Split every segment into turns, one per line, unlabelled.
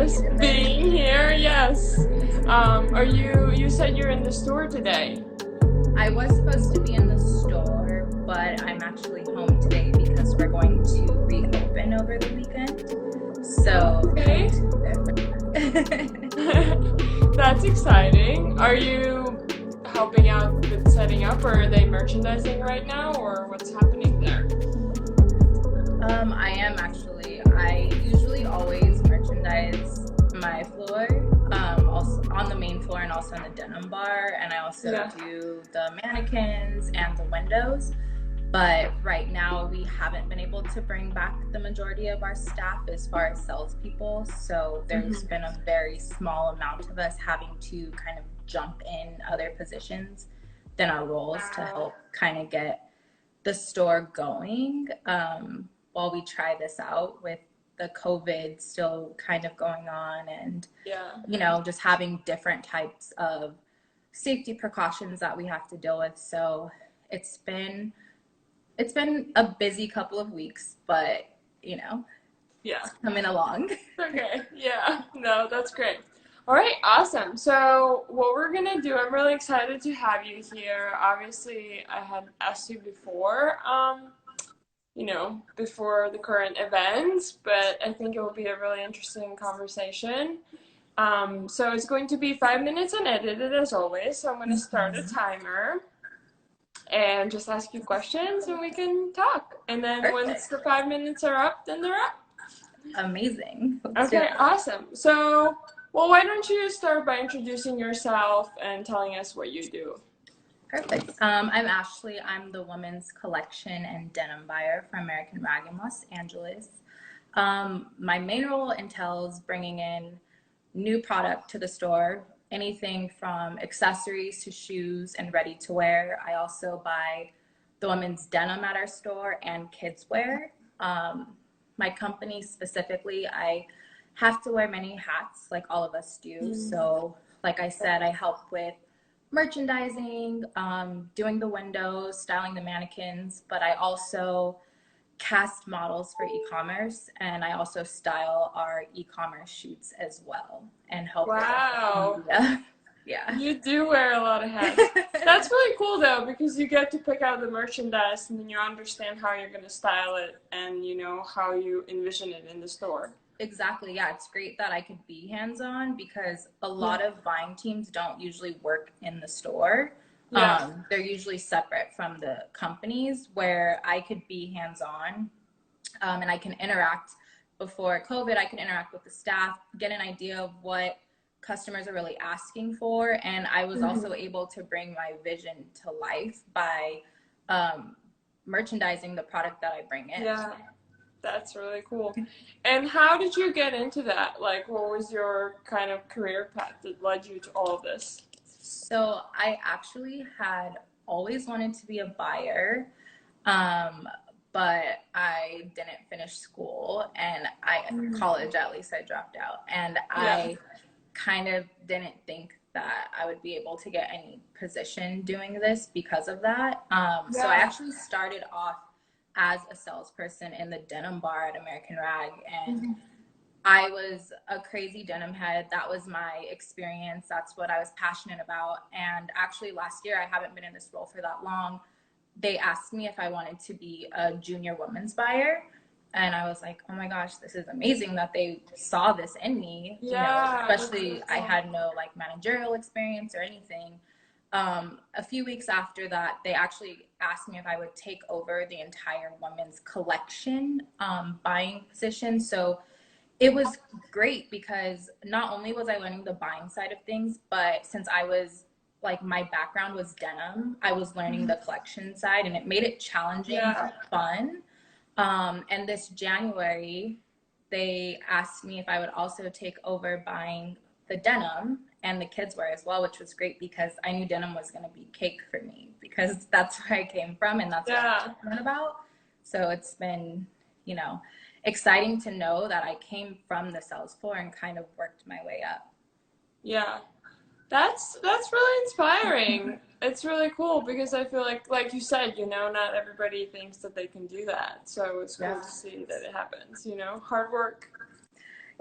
just being here. Yes. You said you're in the store today.
I was supposed to be in the store, but I'm actually home today because we're going to reopen over the weekend. So
Okay.
different.
That's exciting. Are you helping out with setting up, or are they merchandising right now, or what's happening there?
I am actually. I usually always merchandise my floor, also on the main floor and also in the denim bar, and I also
Yeah.
do the mannequins and the windows. But right now, we haven't been able to bring back the majority of our staff as far as salespeople. So there's
Hmm.
been a very small amount of us having to kind of jump in other positions than our roles to
Wow.
help kind of get the store going while we try this out with the COVID still kind of going on and,
Yeah.
just having different types of safety precautions that we have to deal with. So it's been it's been a busy couple of weeks, but
Yeah.
it's coming along.
Okay. Yeah. No, that's great. All right. Awesome. So what we're gonna do? I'm really excited to have you here. Obviously, I had asked you before. Before the current events, but I think it will be a really interesting conversation. So it's going to be 5 minutes unedited as always. So I'm going to start a timer and just ask you questions and we can talk. And then once
Perfect.
the 5 minutes are up, then they're up.
Amazing. Let's do
Okay,
it.
awesome. So, well, why don't you start by introducing yourself and telling us what you do?
Perfect. I'm Ashley. I'm the women's collection and denim buyer for American Rag in Los Angeles. My main role entails bringing in new product to the store, anything from accessories to shoes and ready to wear. I also buy the women's denim at our store and kids wear. My company specifically, I have to wear many hats like all of us do.
Mm.
So, like I said, I help with merchandising, doing the windows, styling the mannequins, but I also cast models for e-commerce and I also style our e-commerce shoots as well and help with our social
Wow.
media. Yeah.
You do wear a lot of hats. That's really cool though, because you get to pick out the merchandise and then you understand how you're going to style it and you know how you envision it in the store.
Exactly. Yeah, it's great that I could be hands-on because a
Yeah.
lot of buying teams don't usually work in the store.
Yeah.
They're usually separate from the companies where I could be hands-on and I can interact. Before COVID, I could interact with the staff, get an idea of what customers are really asking for, and I was also
Hmm.
able to bring my vision to life by um, merchandising the product that I bring in.
Yeah. That's really cool. And how did you get into that? Like, what was your kind of career path that led you to all of this?
So I actually had always wanted to be a buyer, um, but I didn't finish school and college at least I dropped out. And
Yeah.
I kind of didn't think that I would be able to get any position doing this because of that. So I
Yeah.
actually started off as a salesperson in the denim bar at American Rag, and
Mhm.
I was a crazy denim head. That was my experience. That's what I was passionate about. And actually, last year, I haven't been in this role for that long. They asked me if I wanted to be a junior women's buyer. And I was like, oh my gosh, this is amazing that they saw this in me,
Yeah, that's really
especially I
cool.
had no like managerial experience or anything. A few weeks after that, they actually asked me if I would take over the entire women's collection buying position. So it was great because not only was I learning the buying side of things, but since I was like my background was denim, I was learning
Mhm.
the collection side and it made it challenging
Yeah.
but fun. And this January, they asked me if I would also take over buying the denim and the kids wear as well, which was great because I knew denim was going to be cake for me because that's where I came from and that's what I'm
Yeah.
passionate about. So it's been, you know, exciting to know that I came from the sales floor and kind of worked my way up.
Yeah. That's really inspiring. It's really cool because I feel like you said, not everybody thinks that they can do that. So it's cool
Yeah.
to see that it happens, hard work.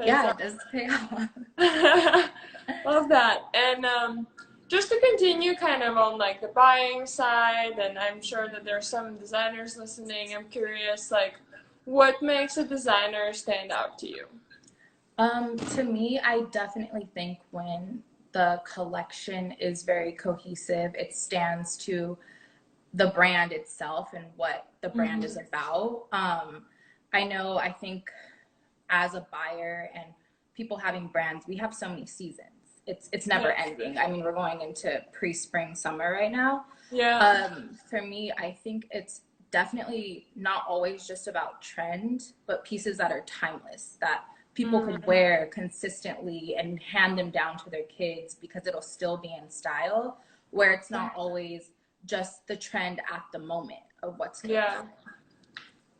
Yeah, it does pay off.
Love that. And just to continue kind of on like the buying side, and I'm sure that there's some designers listening, I'm curious, like, what makes a designer stand out to you?
To me, I definitely think when the collection is very cohesive, it stands to the brand itself and what the brand is about. I think as a buyer and people having brands, we have so many seasons. It's never ending. I mean, we're going into pre-spring, summer right now.
Yeah.
For me, I think it's definitely not always just about trend, but pieces that are timeless, that people could wear consistently and hand them down to their kids because it'll still be in style, where it's not always just the trend at the moment of what's going on.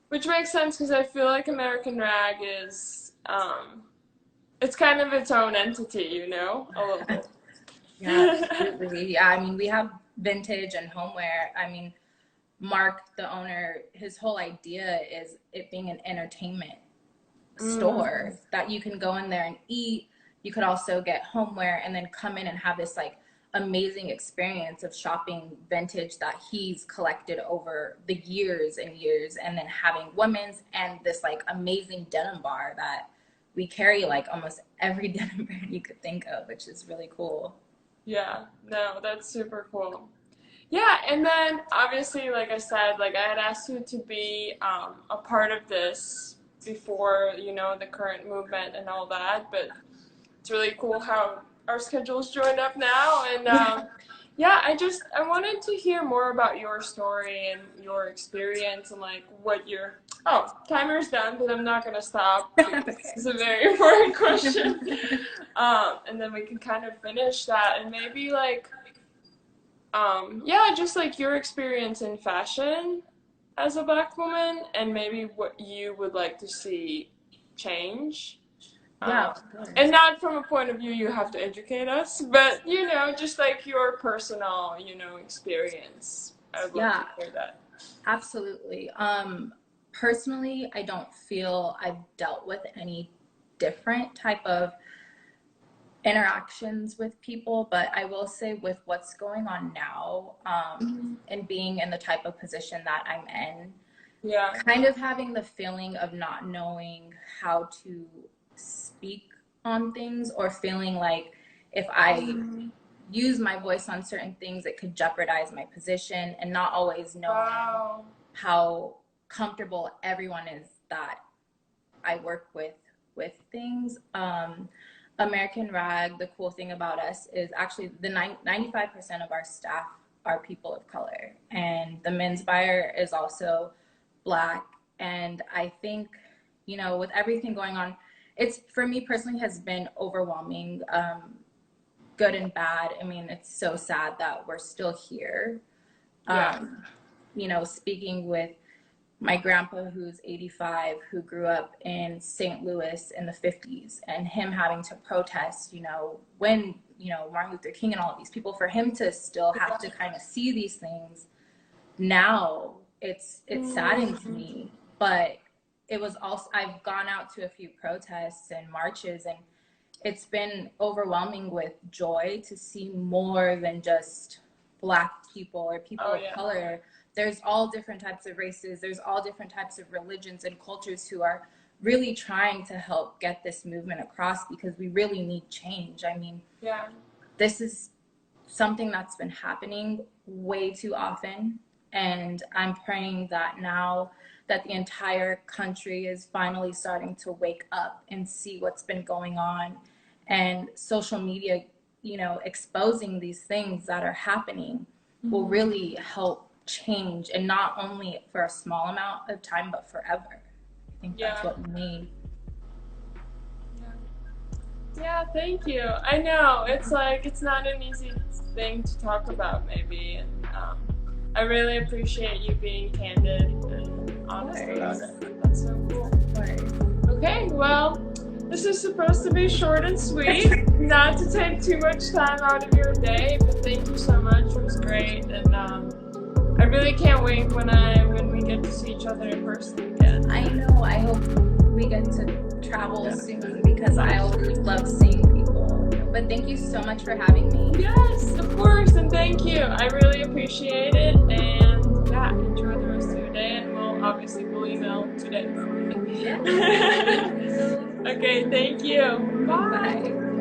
Which makes sense because I feel like American Rag is, it's kind of its own entity, you know, a little bit.
Yeah, absolutely. Yeah, I mean, we have vintage and homeware. I mean, Mark, the owner, his whole idea is it being an entertainment store that you can go in there and eat. You could also get homeware and then come in and have this like amazing experience of shopping vintage that he's collected over the years and years, and then having women's and this like amazing denim bar that we carry like almost every denim brand you could think of, which is really cool.
Yeah, no, that's super cool. Yeah, and then obviously, like I said, like I had asked you to be a part of this before, you know, the current movement and all that, but it's really cool how our schedules joined up now. And yeah, I wanted to hear more about your story and your experience and like what your, timer's done, but I'm not going to stop. This is a very important question. And then we can kind of finish that and maybe like, just like your experience in fashion as a Black woman and maybe what you would like to see change. And not from a point of view you have to educate us, but, you know, just like your personal, you know, experience. I would love to hear that.
Absolutely. Personally, I don't feel I've dealt with any different type of interactions with people, but I will say with what's going on now, and being in the type of position that I'm in, kind of having the feeling of not knowing how to speak on things, or feeling like if I use my voice on certain things, it could jeopardize my position, and not always knowing how comfortable everyone is that I work with things. American Rag, the cool thing about us is actually the 95% of our staff are people of color, and the men's buyer is also Black. And I think, you know, with everything going on, it's, for me personally, has been overwhelming, good and bad. I mean, it's so sad that we're still here. You know, speaking with my grandpa, who's 85, who grew up in St. Louis in the 50s, and him having to protest, you know, when, you know, Martin Luther King and all of these people, for him to still have to kind of see these things now, it saddens me. But it was also, I've gone out to a few protests and marches, and it's been overwhelming with joy to see more than just Black people or people of color. There's all different types of races, there's all different types of religions and cultures who are really trying to help get this movement across, because we really need change. I mean, this is something that's been happening way too often, and I'm praying that now that the entire country is finally starting to wake up and see what's been going on, and social media, you know, exposing these things that are happening will really help change, and not only for a small amount of time, but forever. I think that's what we need.
Yeah, thank you. I know it's like, it's not an easy thing to talk about maybe, and I really appreciate you being candid and honest about it. That's so cool. Okay, well, this is supposed to be short and sweet, not to take too much time out of your day, but thank you so much. It was great, and I really can't wait when we get to see each other in person again.
I know. I hope we get to travel soon, because I always love seeing people. But thank you so much for having me.
Yes, of course, and thank you. I really appreciate it, and yeah, enjoy the rest of your day, and we'll email today probably.
Yeah.
Okay, thank you. Bye.
Bye.